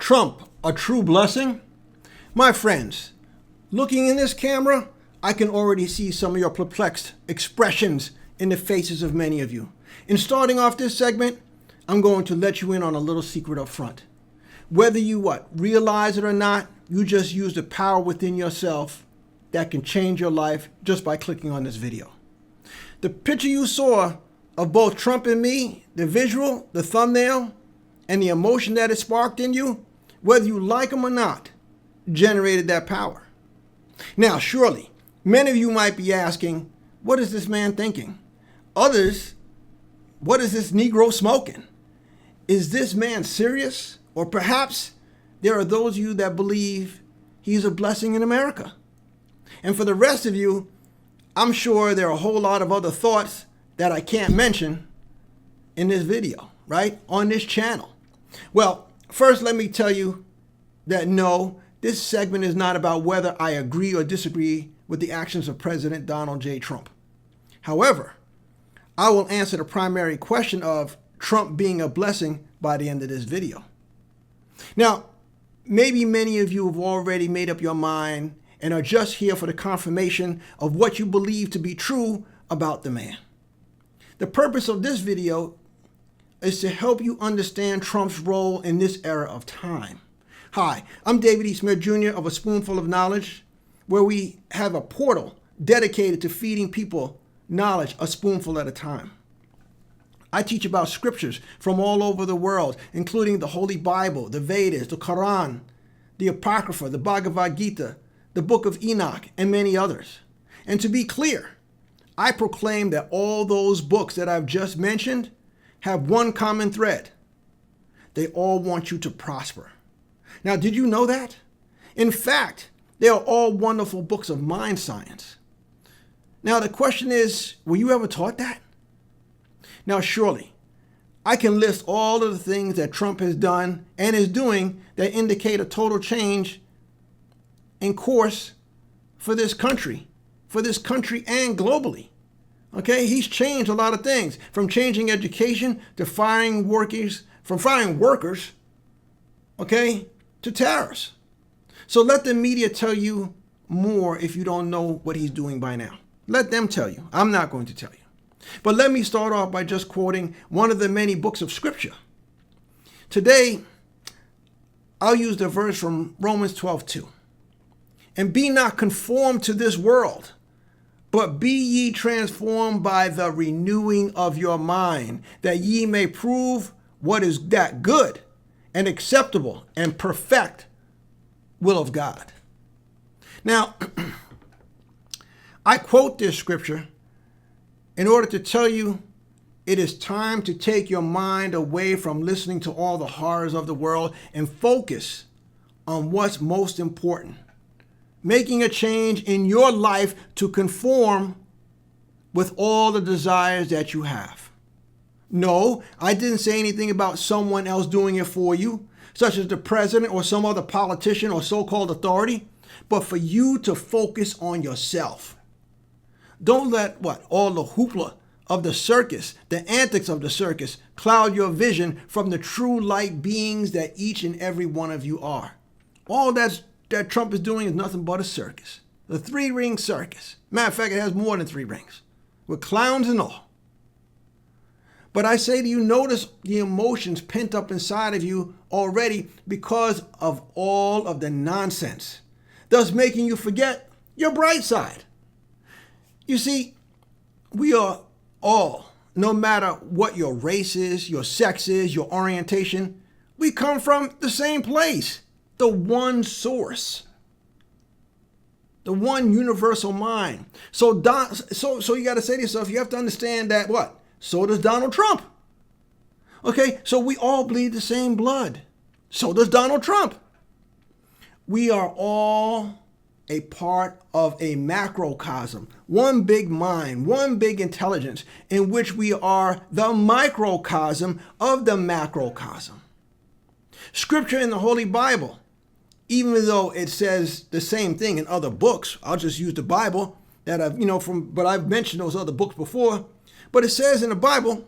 Trump, a true blessing? My friends, looking in this camera, I can already see some of your perplexed expressions in the faces of many of you. In starting off this segment, I'm going to let you in on a little secret up front. Whether you realize it or not, you just use the power within yourself that can change your life just by clicking on this video. The picture you saw of both Trump and me, the visual, the thumbnail, and the emotion that it sparked in you, whether you like them or not, generated that power. Now, surely, many of you might be asking, what is this man thinking? Others, what is this Negro smoking? Is this man serious? Or perhaps there are those of you that believe he's a blessing in America. And for the rest of you, I'm sure there are a whole lot of other thoughts that I can't mention in this video, right? On this channel. Well, first let me tell you that no, this segment is not about whether I agree or disagree with the actions of President Donald J. Trump. However, I will answer the primary question of Trump being a blessing by the end of this video. Now, maybe many of you have already made up your mind and are just here for the confirmation of what you believe to be true about the man. The purpose of this video is to help you understand Trump's role in this era of time. Hi, I'm David E. Smith Jr. of A Spoonful of Knowledge, where we have a portal dedicated to feeding people knowledge a spoonful at a time. I teach about scriptures from all over the world, including the Holy Bible, the Vedas, the Quran, the Apocrypha, the Bhagavad Gita, the Book of Enoch, and many others. And to be clear, I proclaim that all those books that I've just mentioned have one common thread. They all want you to prosper. Now, did you know that? In fact, they are all wonderful books of mind science. Now, the question is, were you ever taught that? Now, surely, I can list all of the things that Trump has done and is doing that indicate a total change in course for this country and globally. Okay, he's changed a lot of things, from changing education to firing workers, okay, to tariffs. So let the media tell you more if you don't know what he's doing by now. Let them tell you. I'm not going to tell you. But let me start off by just quoting one of the many books of scripture. Today, I'll use the verse from Romans 12:2. And be not conformed to this world, but be ye transformed by the renewing of your mind, that ye may prove what is that good and acceptable and perfect will of God. Now, I quote this scripture in order to tell you it is time to take your mind away from listening to all the horrors of the world and focus on what's most important. Making a change in your life to conform with all the desires that you have. No, I didn't say anything about someone else doing it for you, such as the president or some other politician or so-called authority, but for you to focus on yourself. Don't let all the hoopla of the circus, the antics of the circus, cloud your vision from the true light beings that each and every one of you are. All that Trump is doing is nothing but a circus. The 3-ring circus. Matter of fact, it has more than 3 rings, with clowns and all. But I say to you, notice the emotions pent up inside of you already because of all of the nonsense, thus making you forget your bright side. You see, we are all, no matter what your race is, your sex is, your orientation, we come from the same place, the one source, the one universal mind. So you got to say to yourself, you have to understand that what? So does Donald Trump. Okay, so we all bleed the same blood. So does Donald Trump. We are all a part of a macrocosm, one big mind, one big intelligence, in which we are the microcosm of the macrocosm. Scripture in the Holy Bible, even though it says the same thing in other books, I'll just use the Bible that I've mentioned those other books before, but it says in the Bible,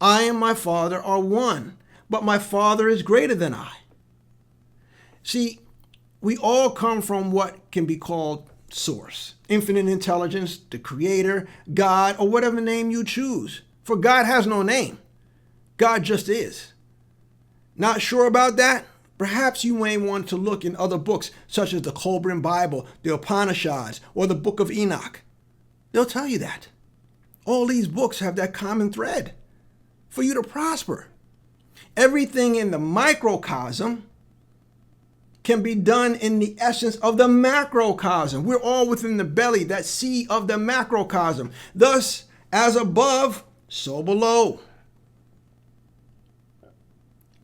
I and my Father are one, but my Father is greater than I. See, we all come from what can be called source, infinite intelligence, the creator, God, or whatever name you choose. For God has no name. God just is. Not sure about that? Perhaps you may want to look in other books such as the Kolbrin Bible, the Upanishads, or the Book of Enoch. They'll tell you that. All these books have that common thread for you to prosper. Everything in the microcosm can be done in the essence of the macrocosm. We're all within the belly, that sea of the macrocosm. Thus, as above, so below.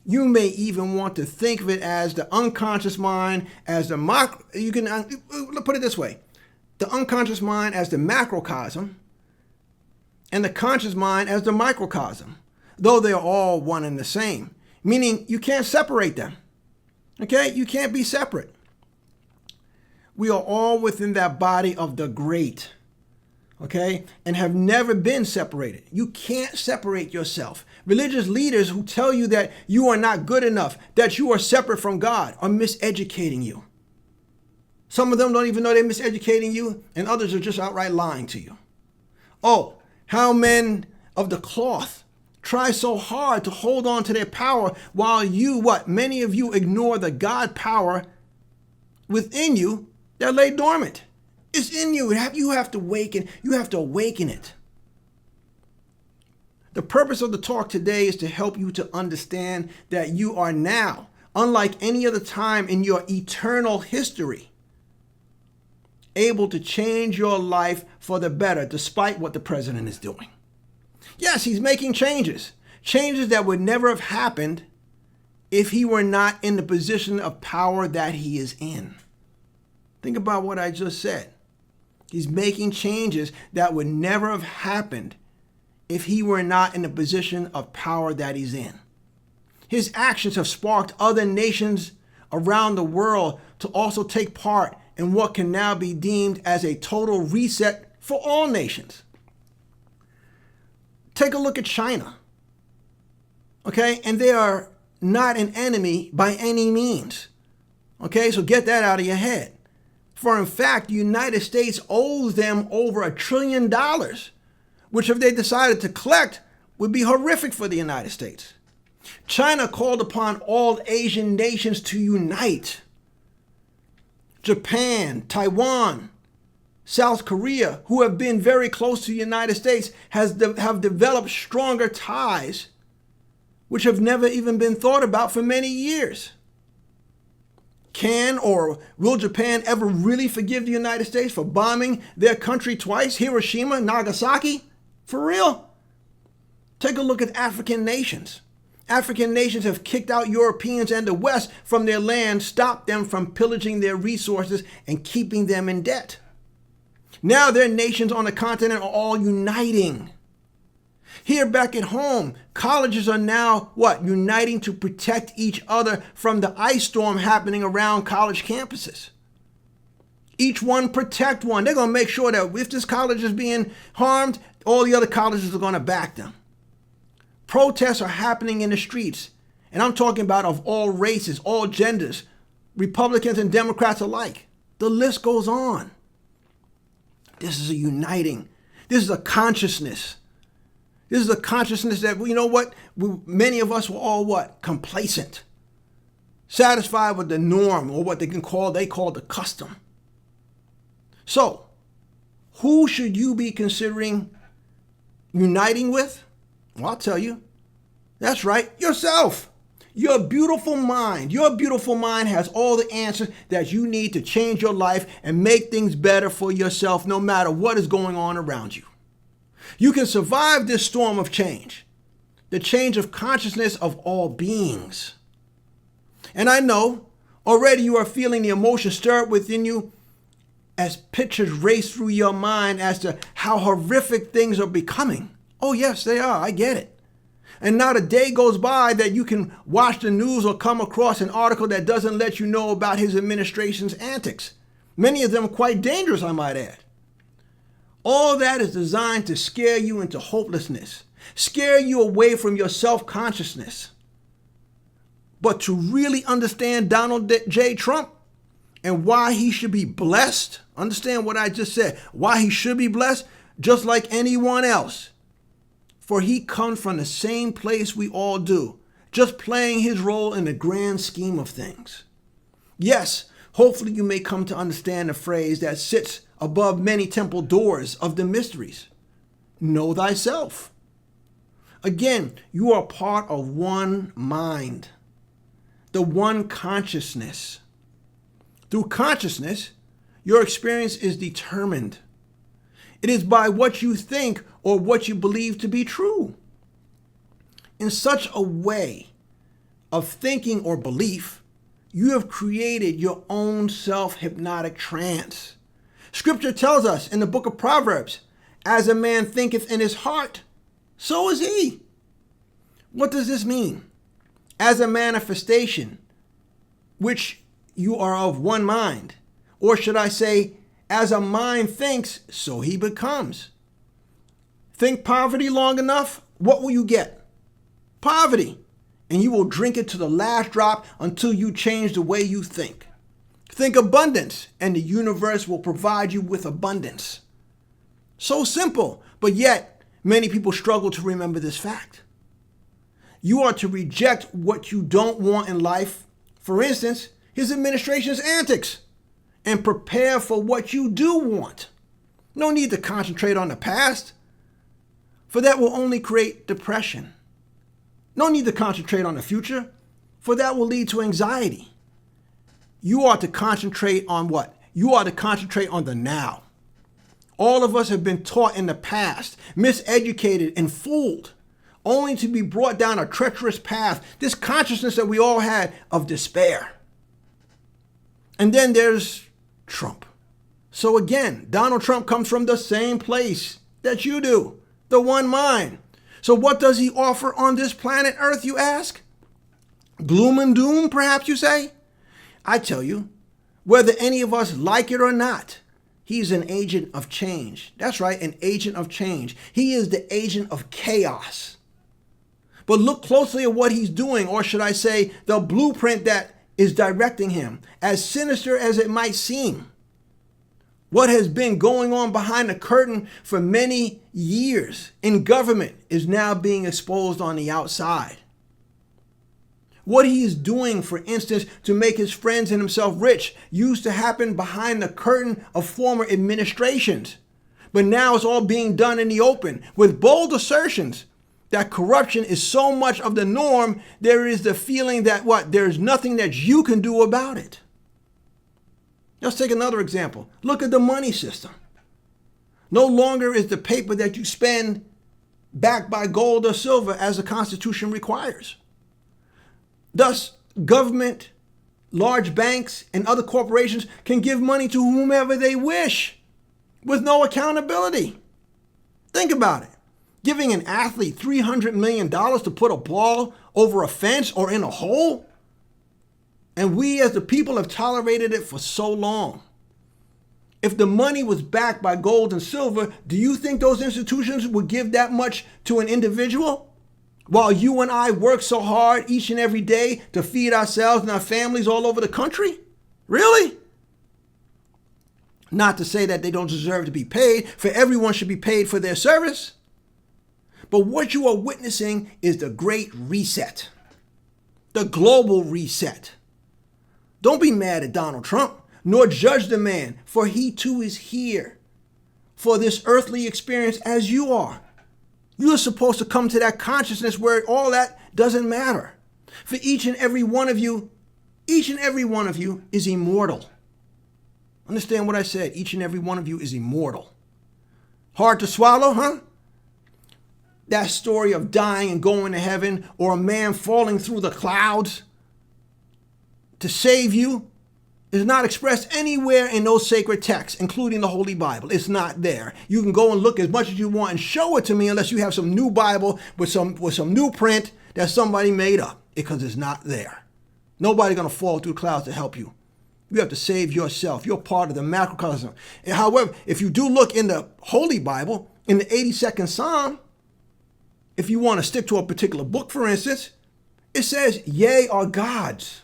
You may even want to think of it as the unconscious mind, as the you can put it this way: the unconscious mind as the macrocosm, and the conscious mind as the microcosm, though they are all one and the same, meaning you can't separate them. Okay? You can't be separate. We are all within that body of the great, okay, and have never been separated. You can't separate yourself. Religious leaders who tell you that you are not good enough, that you are separate from God, are miseducating you. Some of them don't even know they're miseducating you, and others are just outright lying to you. Oh, how men of the cloth try so hard to hold on to their power while many of you ignore the God power within you that lay dormant. It's in you. You have to awaken. You have to awaken it. The purpose of the talk today is to help you to understand that you are now, unlike any other time in your eternal history, able to change your life for the better, despite what the president is doing. Yes, he's making changes that would never have happened if he were not in the position of power that he is in. Think about what I just said. He's making changes that would never have happened if he were not in the position of power that he's in. His actions have sparked other nations around the world to also take part in what can now be deemed as a total reset for all nations. Take a look at China, okay? And they are not an enemy by any means, okay? So get that out of your head. For in fact, the United States owes them over $1 trillion, which if they decided to collect would be horrific for the United States. China called upon all Asian nations to unite. Japan, Taiwan, South Korea, who have been very close to the United States, have developed stronger ties, which have never even been thought about for many years. Can or will Japan ever really forgive the United States for bombing their country twice, Hiroshima, Nagasaki? For real? Take a look at African nations. African nations have kicked out Europeans and the West from their land, stopped them from pillaging their resources and keeping them in debt. Now their nations on the continent are all uniting. Here back at home, colleges are now uniting to protect each other from the ice storm happening around college campuses. Each one protect one. They're going to make sure that if this college is being harmed, all the other colleges are going to back them. Protests are happening in the streets, and I'm talking about of all races, all genders, Republicans and Democrats alike. The list goes on. This is a uniting. This is a consciousness. This is a consciousness that, many of us were all complacent, satisfied with the norm, or what they call the custom. So, who should you be considering uniting with? Well, I'll tell you. That's right, yourself. Your beautiful mind. Your beautiful mind has all the answers that you need to change your life and make things better for yourself, no matter what is going on around you. You can survive this storm of change, the change of consciousness of all beings. And I know already you are feeling the emotion stir up within you as pictures race through your mind as to how horrific things are becoming. Oh, yes, they are. I get it. And not a day goes by that you can watch the news or come across an article that doesn't let you know about his administration's antics. Many of them quite dangerous, I might add. All that is designed to scare you into hopelessness, scare you away from your self-consciousness. But to really understand Donald J. Trump and why he should be blessed, understand what I just said, why he should be blessed, just like anyone else. For he comes from the same place we all do, just playing his role in the grand scheme of things. Yes, hopefully you may come to understand the phrase that sits above many temple doors of the mysteries. Know thyself. Again, you are part of one mind, the one consciousness. Through consciousness, your experience is determined. It is by what you think or what you believe to be true. In such a way of thinking or belief, you have created your own self-hypnotic trance. Scripture tells us in the book of Proverbs, as a man thinketh in his heart, so is he. What does this mean? As a manifestation, which you are of one mind, or should I say, as a mind thinks, so he becomes. Think poverty long enough, what will you get? Poverty. And you will drink it to the last drop until you change the way you think. Think abundance, and the universe will provide you with abundance. So simple, but yet many people struggle to remember this fact. You are to reject what you don't want in life, for instance, his administration's antics, and prepare for what you do want. No need to concentrate on the past, for that will only create depression. No need to concentrate on the future, for that will lead to anxiety. You are to concentrate on what? You are to concentrate on the now. All of us have been taught in the past, miseducated and fooled, only to be brought down a treacherous path, this consciousness that we all had of despair. And then there's Trump. So again, Donald Trump comes from the same place that you do, the one mind. So what does he offer on this planet Earth, you ask? Gloom and doom, perhaps you say? I tell you, whether any of us like it or not, he's an agent of change. That's right, an agent of change. He is the agent of chaos. But look closely at what he's doing, or should I say, the blueprint that is directing him, as sinister as it might seem. What has been going on behind the curtain for many years in government is now being exposed on the outside. What he is doing, for instance, to make his friends and himself rich, used to happen behind the curtain of former administrations. But now it's all being done in the open with bold assertions that corruption is so much of the norm, there is the feeling that there's nothing that you can do about it. Let's take another example. Look at the money system. No longer is the paper that you spend backed by gold or silver as the Constitution requires. Thus, government, large banks, and other corporations can give money to whomever they wish with no accountability. Think about it. Giving an athlete $300 million to put a ball over a fence or in a hole? And we as the people have tolerated it for so long. If the money was backed by gold and silver, do you think those institutions would give that much to an individual? While you and I work so hard each and every day to feed ourselves and our families all over the country? Really? Not to say that they don't deserve to be paid, for everyone should be paid for their service. But what you are witnessing is the Great Reset, the global reset. Don't be mad at Donald Trump, nor judge the man, for he too is here for this earthly experience as you are. You are supposed to come to that consciousness where all that doesn't matter. For each and every one of you is immortal. Understand what I said? Each and every one of you is immortal. Hard to swallow, huh? That story of dying and going to heaven, or a man falling through the clouds to save you, is not expressed anywhere in those sacred texts, including the Holy Bible. It's not there. You can go and look as much as you want and show it to me unless you have some new Bible with some new print that somebody made up, because it's not there. Nobody's going to fall through the clouds to help you. You have to save yourself. You're part of the macrocosm. And however, if you do look in the Holy Bible, in the 82nd Psalm, if you want to stick to a particular book, for instance, It says, ye are gods.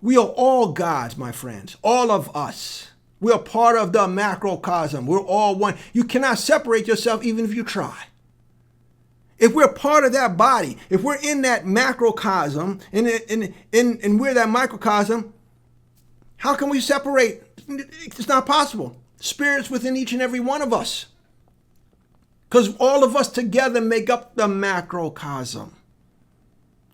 We are all gods, my friends. All of us. We are part of the macrocosm. We're all one. You cannot separate yourself even if you try. If we're part of that body, if we're in that macrocosm, and we're that microcosm, how can we separate? It's not possible. Spirit's within each and every one of us. Because all of us together make up the macrocosm.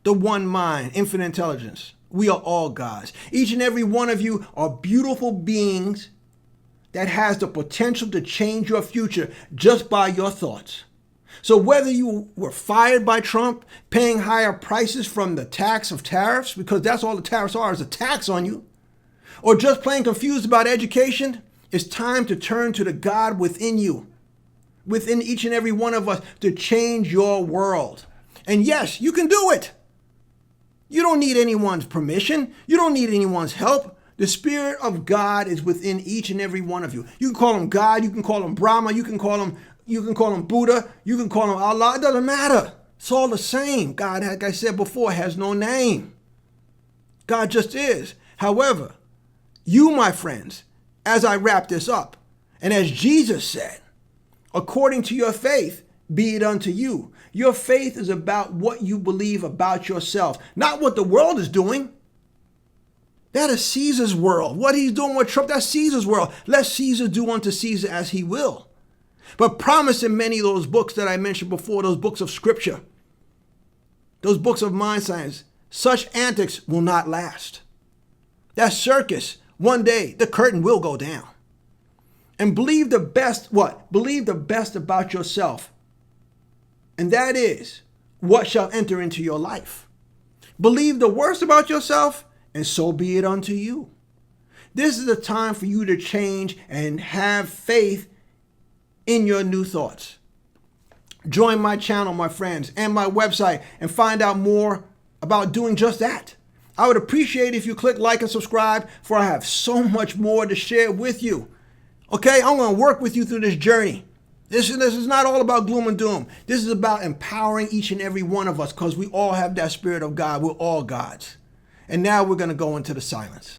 The one mind, infinite intelligence. We are all gods. Each and every one of you are beautiful beings that has the potential to change your future just by your thoughts. So whether you were fired by Trump, paying higher prices from the tax of tariffs, because that's all the tariffs are, is a tax on you, or just plain confused about education, it's time to turn to the God within you, within each and every one of us, to change your world. And yes, you can do it. You don't need anyone's permission. You don't need anyone's help. The Spirit of God is within each and every one of you. You can call him God, you can call him Brahma, you can call him Buddha, you can call him Allah. It doesn't matter. It's all the same. God, like I said before, has no name. God just is. However, you, my friends, as I wrap this up, and as Jesus said, according to your faith, be it unto you. Your faith is about what you believe about yourself, not what the world is doing. That is Caesar's world. What he's doing with Trump, that's Caesar's world. Let Caesar do unto Caesar as he will. But promise in many of those books that I mentioned before, those books of scripture, those books of mind science, such antics will not last. That circus, one day, the curtain will go down. And believe the best, what? Believe the best about yourself. And that is what shall enter into your life. Believe the worst about yourself, and so be it unto you. This is the time for you to change and have faith in your new thoughts. Join my channel, my friends, and my website and find out more about doing just that. I would appreciate if you click like and subscribe, for I have so much more to share with you. Okay, I'm going to work with you through this journey. This is not all about gloom and doom. This is about empowering each and every one of us, because we all have that Spirit of God. We're all gods. And now we're going to go into the silence.